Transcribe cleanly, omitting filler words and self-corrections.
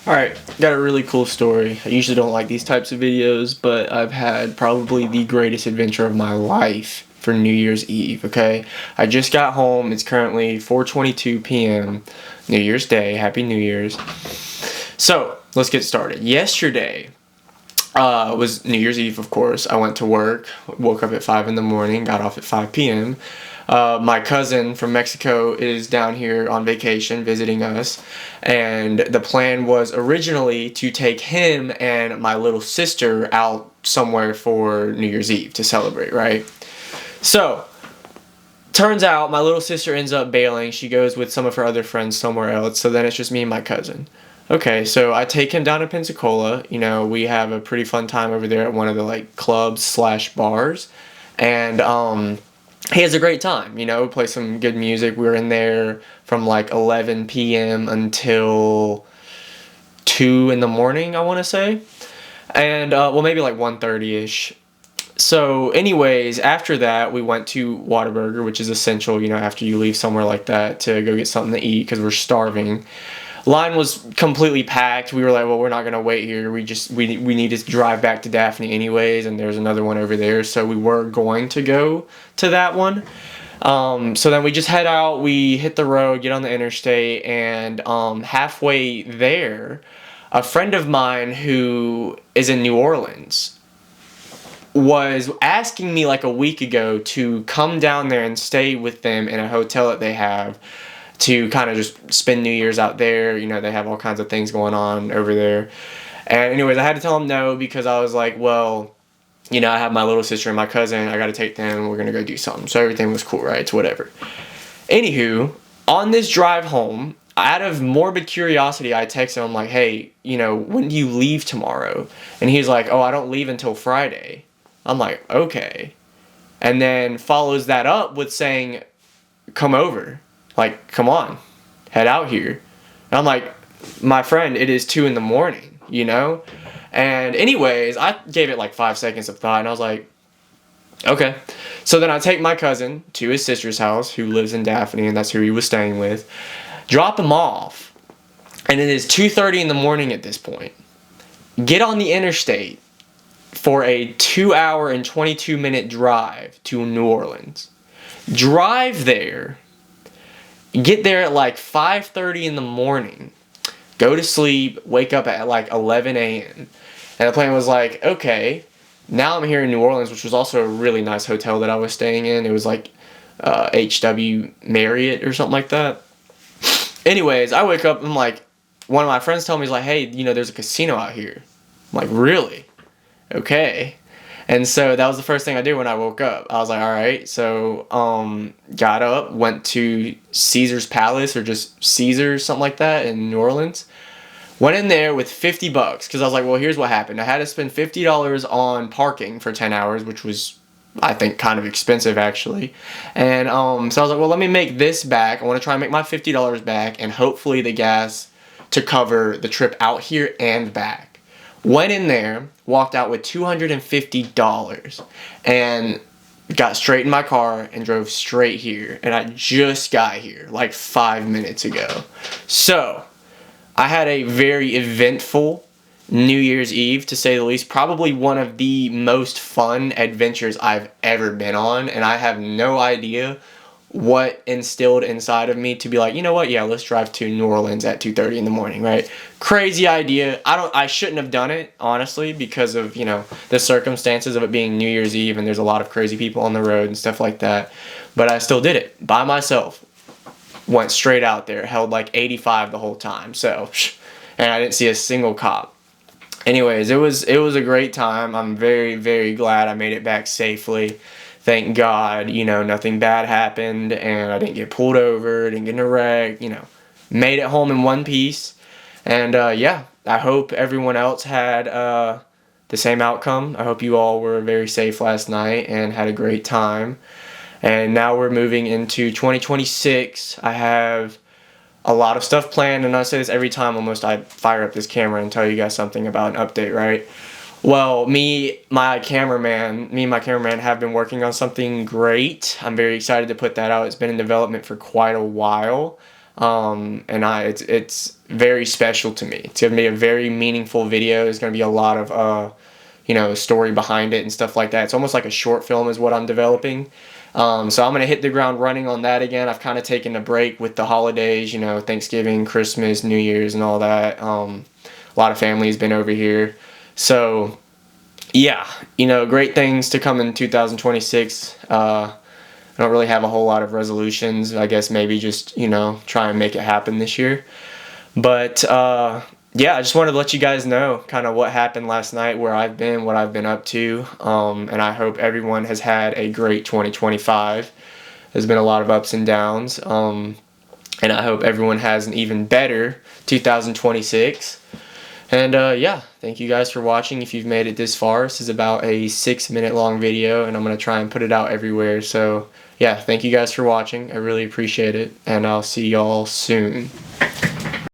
Alright, got a really cool story. I usually don't like these types of videos, but I've had probably the greatest adventure of my life for New Year's Eve, okay? I just got home. It's currently 4:22 p.m. New Year's Day. Happy New Year's. So, let's get started. Yesterday was New Year's Eve, of course. I went to work, woke up at 5 in the morning, got off at 5 p.m. My cousin from Mexico is down here on vacation visiting us, and the plan was originally to take him and my little sister out somewhere for New Year's Eve to celebrate, right? So, turns out my little sister ends up bailing. She goes with some of her other friends somewhere else, so then it's just me and my cousin. Okay, so I take him down to Pensacola. You know, we have a pretty fun time over there at one of the like clubs slash bars, and he has a great time. You know, play some good music. We were in there from like 11 p.m. until 2 in the morning, I want to say, and well, maybe like 1:30 ish. So, anyways, after that, we went to Whataburger, which is essential, you know, after you leave somewhere like that to go get something to eat because we're starving. Line was completely packed. We were like, well, we're not gonna wait here. We need to drive back to Daphne anyways, and there's another one over there, so we were going to go to that one. So then we just head out. We hit the road, get on the interstate, and halfway there, a friend of mine who is in New Orleans was asking me like a week ago to come down there and stay with them in a hotel that they have to kind of just spend New Year's out there. You know, they have all kinds of things going on over there. And anyways, I had to tell him no because I was like, well, you know, I have my little sister and my cousin. I got to take them. We're going to go do something. So everything was cool, right? It's whatever. Anywho, on this drive home, out of morbid curiosity, I texted him like, hey, you know, when do you leave tomorrow? And he's like, oh, I don't leave until Friday. I'm like, okay. And then follows that up with saying, come over. Like, come on, head out here. And I'm like, my friend, it is 2 in the morning, you know? And anyways, I gave it like 5 seconds of thought and I was like, okay. So then I take my cousin to his sister's house who lives in Daphne, and that's who he was staying with. Drop him off. And it is 2:30 in the morning at this point. Get on the interstate for a 2 hour and 22-minute drive to New Orleans. Drive there. Get there at like 5:30 in the morning. Go to sleep. Wake up at like 11 a.m. And the plan was like, okay, now I'm here in New Orleans, which was also a really nice hotel that I was staying in. It was like HW Marriott or something like that. Anyways, I wake up and like, one of my friends told me, he's like, hey, you know, there's a casino out here. I'm like, really? Okay. And so that was the first thing I did when I woke up. I was like, all right. So, got up, went to Caesar's Palace or just Caesar's, something like that in New Orleans. Went in there with $50 because I was like, well, here's what happened. I had to spend $50 on parking for 10 hours, which was, I think, kind of expensive actually. And so I was like, well, let me make this back. I want to try and make my $50 back and hopefully the gas to cover the trip out here and back. Went in there, walked out with $250, and got straight in my car and drove straight here. And I just got here like 5 minutes ago. So, I had a very eventful New Year's Eve, to say the least. Probably one of the most fun adventures I've ever been on, and I have no idea what instilled inside of me to be like, you know what, yeah, let's drive to New Orleans at 2:30 in the morning, right? Crazy idea. I shouldn't have done it, honestly, because of, you know, the circumstances of it being New Year's Eve and there's a lot of crazy people on the road and stuff like that. But I still did it by myself. Went straight out there, held like 85 the whole time. So, and I didn't see a single cop. Anyways, it was a great time. I'm very, very glad I made it back safely. Thank God, you know, nothing bad happened and I didn't get pulled over, didn't get in a wreck, you know, made it home in one piece. And yeah, I hope everyone else had the same outcome. I hope you all were very safe last night and had a great time. And now we're moving into 2026. I have a lot of stuff planned, and I say this every time almost I fire up this camera and tell you guys something about an update, right? Well, me and my cameraman have been working on something great. I'm very excited to put that out. It's been in development for quite a while. And it's very special to me. It's gonna be a very meaningful video. There's gonna be a lot of story behind it and stuff like that. It's almost like a short film is what I'm developing. So I'm gonna hit the ground running on that again. I've kind of taken a break with the holidays, Thanksgiving, Christmas, New Year's, and all that. A lot of family has been over here, so yeah, great things to come in 2026. I don't really have a whole lot of resolutions. I guess maybe just, try and make it happen this year. But yeah, I just wanted to let you guys know kind of what happened last night, where I've been, what I've been up to. And I hope everyone has had a great 2025. There's been a lot of ups and downs. And I hope everyone has an even better 2026. And yeah, thank you guys for watching. If you've made it this far, this is about a 6-minute long video, and I'm going to try and put it out everywhere. So yeah, thank you guys for watching. I really appreciate it, and I'll see y'all soon.